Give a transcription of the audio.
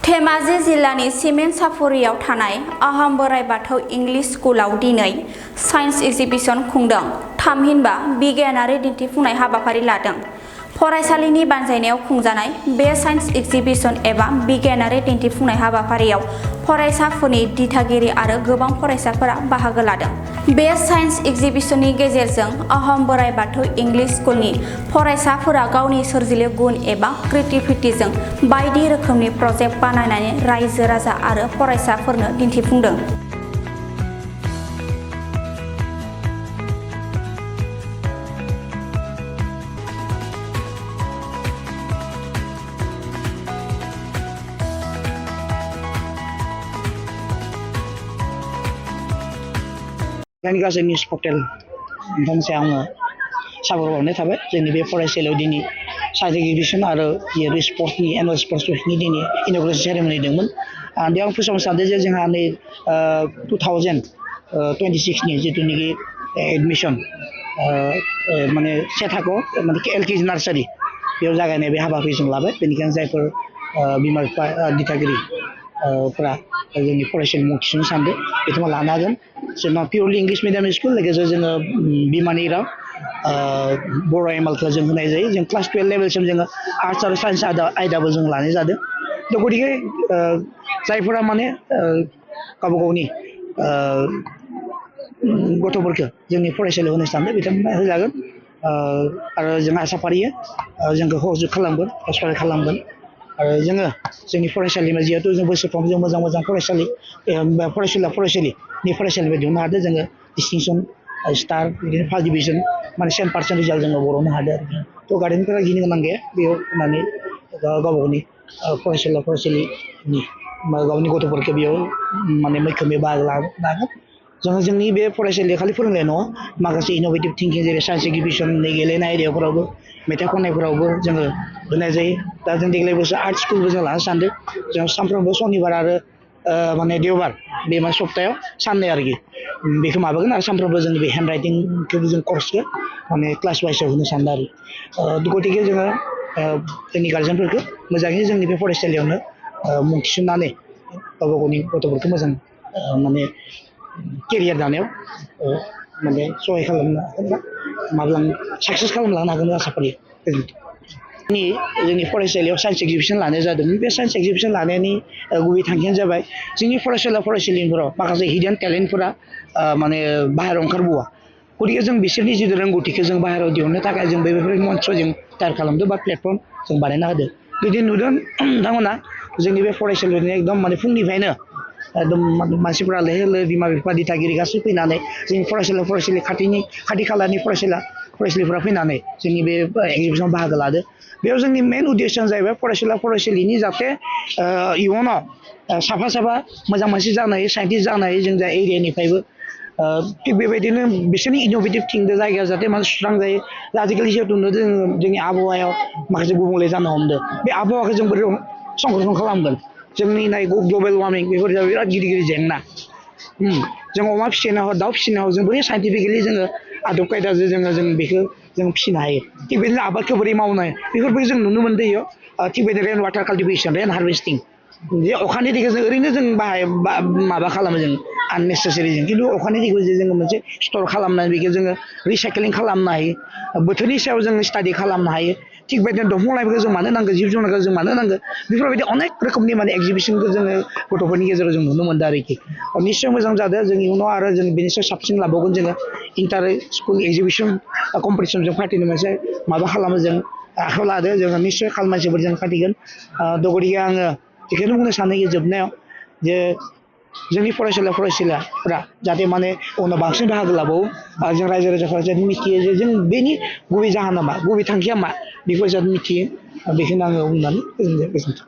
धेमाजि जिल्लानि सिमेन्ट साफुरियाव थानाय आहम बोराइ बाथौ इंलिश स्कुलाव दिनै साइन्स एक्जिबिशन खुंदों। थामहिनबा बिगियानारि दिन्थिफुंनाय हाबाफारि लादों। फरायसालिनि बानजायनायाव खुंजानाय बे साइन्स एक्जिबिशन एबा बिगियानारि दिन्थिफुंनाय हाबाफारियाव फरायसाफोरनि दिथागिरि आरो गोबां फरायसाफोरा बाहागो लादों। बे साइन्स एक्जिबिशननि गेजेरजों आहम बोराइ बाथौ इंलिश स्कुलनि फरायसाफोरा गावनि सोरजिलु गुन एबा क्रिएटिभिटिजों बायदि रोखोमनि प्रजेक्ट बानायनानै रायजो राजा आरो फरायसाफोरनो दिन्थिफुंदों। दानि गासै निउस पर्टेल नोंथांनिसिम आङो साबायखर बावनाय थाबाय। जोंनि बे फरायसालियाव दिनै साइन्स एक्जिबिशन आरो स्पर्ट्सनि एनुवेल स्पर्ट्स उइकनि दिनै इन'ग्रेसन सेरेमनि दंमोन। बेयाव आं फोसावनो सानदों जे जोंहा नै 2026नि जिथुनिखि एडमिसन माने से थाखोआव माने LKG नार्सारि बेयाव जागायनाय बे हाबाफारि जों लाबाय। बेनिखायनो जायफोर बिमा बिफा दिथागिरि फोरा जोंनि फरायसालियाव मुं थिसननो सानदों बिथांमोना लानो हागोन। जोंना पियरलि इंलिश मिडियाम स्कुल लोगोसे जोङो बिमानि राव बर' एमएलखौ जों होनाय जायो। जों क्लास 12 लेभेलसिम जोङो आर्ट्स आरो साइन्स आयदाबो जों लानाय जादों। थ' गतिके जायफोरा माने गावबा गावनि गथ'फोरखौ जोंनि फरायसालियाव होनो सानदों बिथांमोना होजागोन। आरो जों आसा फारियो जोंखौ सहयोग खालामगोन, सहाय खालामगोन। आरो जोङो जोंनि फरायसालिमा जिहेतु जों बोसोरफ्रोमबो जों मोजां मोजां फरायसालिनि फरायसालिनिफ्राय दिहुननो हादों। जोङो डिस्टिंसन स्टार बिदिनो फार्स्ट डिभिजन माने 100% रिजाल्ट जोङो बर'नो हादों आरोखि। थ' गार्जेनफोरा गिनो गोनां गैया बेयाव होनानै गावबा गावनि फरायसालिनि गावनि गथ'फोरखौ बेयाव माने मैखोमै बाहागो लानो हागोन। जोङो जोंनि बे फरायसालियाव खालि फोरोंनाय नङा, माखासे इन'भेटिभ थिंकिं जेरै साइन्स एक्जिबिशननि गेलेनाय आयदाफोरावबो मेथाइ खननायफोरावबो जोङो होनाय जायो। दा जों देग्लाय बोसोर आर्ट स्कुलबो जों लानो सानदों। जों सानफ्रोमबो सनिबार आरो माने देवबार बे माने सप्तायाव साननै आरोखि बेखौ माबागोन। आरो सानफ्रोमबो जों बे हेन्ड राइटिंखौबो जों कर्सखौ माने क्लास वाइसआव होनो सानदों आरो। गतिके जोङो जोंनि गार्जेनफोरखौ मोजाङै जोंनि बे फरायसालियावनो मुं थिसननानै गावबा गावनि गथ'फोरखौ मोजां माने केरियार दानायाव माने सहाय खालामनो हागोन बा माब्लाबा साक्सेस खालामलांनो हागोन आसा फारियो। जोंनि फरायसालियाव साइन्स एक्जिबिशन लानाय जादोंमोन। बे साइन्स एक्जिबिशन लानायनि गुबै थांखियानो जाबाय जोंनि फरायसालिफोराव माखासे हिडेन टेलेन्टफोरा माने बाहेरायाव ओंखारबोआ। गतिके जों बिसोरनि जिथु रोंगौथिखौ जों बाहेरायाव दिहुननो थाखाय जों बेफोर मन्थ्र जों तैयार खालामदों बा प्लेटफर्म जों बानायना होदों। बिदिनो नुदों नोंथांमोना जोंनि बे फरायसालिनि एकदम माने फुंनिफ्रायनो एकदम मानसिफोरा लैहोर लैहोर बिमा बिफा दिथागिरि गासै फैनानै जोंनि फरायसालि खाथि खालानि फरायसालिफोरा फैनानै जोंनि बे एक्जिबिशनाव बाहागो लादों। बेयाव जोंनि मेन उद्देश्यआनो जाहैबाय फरायसालिनि जाहाथे इयुनाव साफा मोजां मानसि जानो हायो, साइन्टिस्ट जानो हायो जों जा एरियानिफ्रायबो। थिग बेबायदिनो बिसोरनि इन'भेटिभ थिंकजों जायगाया जाहाथे माने सुस्रां जायो। आजिखालि जिहेतु नुदों जोंनि आबहावायाव माखासे गुबुंले जानो हमदों। बे आबहावाखौ जों बोरै संरक्षण खालामगोन? जोंनि ग्लबेल वार्मिं बेफोर जाबाय बिराद गिदिर जेंना। जों अमा फिसिनायाव दाउ फिसिनायाव जों बोरै साइन्टिफिकेलि जोङो आदब खायदाजों जों बेखौ जों फिसिनो हायो। थिग बेदिनो आबादखौ बोरै मावनो हायो बेफोरखौ जों नुनो मोनदों। थिग बेदिनो rain water cultivation, rain harvesting जे अखानि दैखौ जों ओरैनो जों माबा खालामो जों आननेसेसारि जों, खिन्थु अखानि दैखौ जोङो मोनसे स्टर खालामनानै बेखौ जोङो रिसाइक्लिं खालामनो हायो। बोथोरनि सायाव जों स्टाडि खालामनो हायो। थिग बेदिनो दंफां लाइफांखौ जों मानो नांगौ, जिब जुनारखौ जों मानो नांगौ, बेफोरबायदि अनेक रोखोमनि माने एक्जिबिशनखौ जोङो गथ'फोरनि गेजेराव जों नुनो मोनदों आरोखि। निस्सय मोजां जादों। जों इयुनाव आरो जों बेनिफ्राय साबसिन लाबावगोन। जोङो इन्टार स्कुल एक्जिबिशन कम्पिटिसन जों फाथिनो मोनसे माबा खालामो, जों आखायाव लादो। जोङो निस्सय खालामनायफोर जों फाथिगोन। गतिके आङो बेखौनो बुंनो सानो जोबनायाव जे जोंनि फरायसालिफोरा जाहाथे माने उनाव बांसिन बाहागो लाबावो। जों रायजो राजाफोरा जाहाथे मिथियो जे जों बेनि गुबै जाहोना मा, गुबै थांखिया मा, बेखौ जाहाथे मिथियो। बेखौनो आङो बुंनानै गोजोनथों।